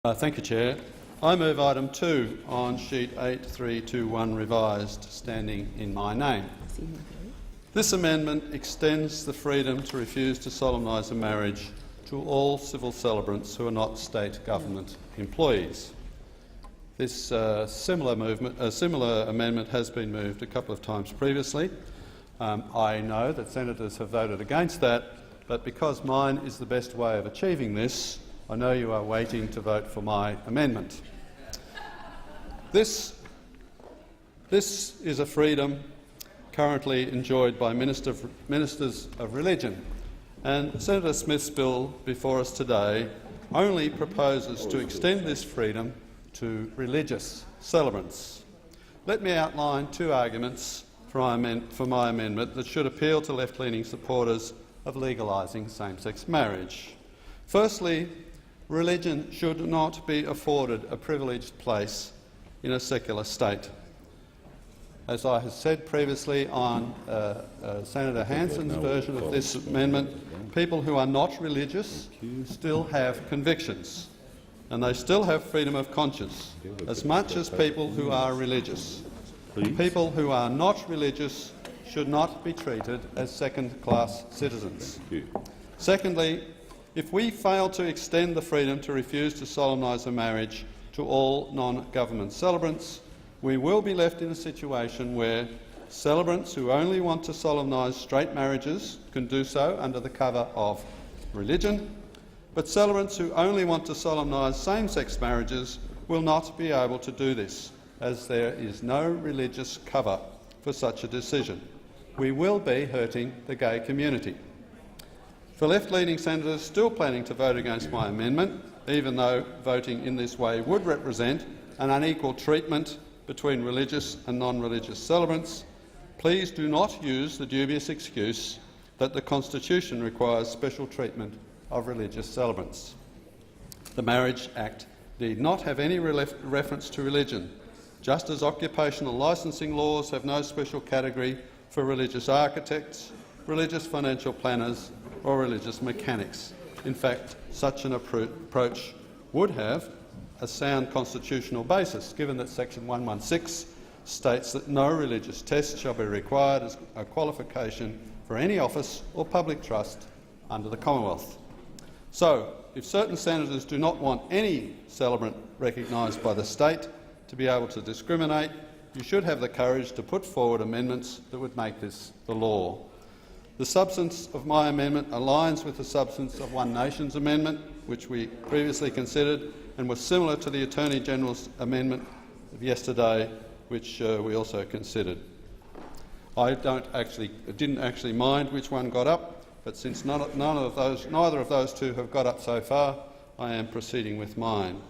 Thank you, Chair. I move item 2 on sheet 8321 revised, standing in my name. This amendment extends the freedom to refuse to solemnise a marriage to all civil celebrants who are not state government employees. This similar amendment has been moved a couple of times previously. I know that senators have voted against that, but because mine is the best way of achieving this, I know you are waiting to vote for my amendment. This is a freedom currently enjoyed by ministers of religion, and Senator Smith's bill before us today only proposes to extend this freedom to religious celebrants. Let me outline 2 arguments for my amendment that should appeal to left-leaning supporters of legalising same-sex marriage. Firstly, religion should not be afforded a privileged place in a secular state. As I have said previously on Senator Hanson's version of this amendment, people who are not religious still have convictions, and they still have freedom of conscience, as much as people who are religious. People who are not religious should not be treated as second-class citizens. Secondly, if we fail to extend the freedom to refuse to solemnise a marriage to all non-government celebrants, we will be left in a situation where celebrants who only want to solemnise straight marriages can do so under the cover of religion, but celebrants who only want to solemnise same-sex marriages will not be able to do this, as there is no religious cover for such a decision. We will be hurting the gay community. For left-leaning senators still planning to vote against my amendment, even though voting in this way would represent an unequal treatment between religious and non-religious celebrants, please do not use the dubious excuse that the Constitution requires special treatment of religious celebrants. The Marriage Act need not have any reference to religion, just as occupational licensing laws have no special category for religious architects, religious financial planners or religious mechanics. In fact, such an approach would have a sound constitutional basis, given that Section 116 states that no religious test shall be required as a qualification for any office or public trust under the Commonwealth. So, if certain senators do not want any celebrant recognised by the state to be able to discriminate, you should have the courage to put forward amendments that would make this the law. The substance of my amendment aligns with the substance of One Nation's amendment, which we previously considered, and was similar to the Attorney-General's amendment of yesterday, which we also considered. I didn't actually mind which one got up, but since neither of those 2 have got up so far, I am proceeding with mine.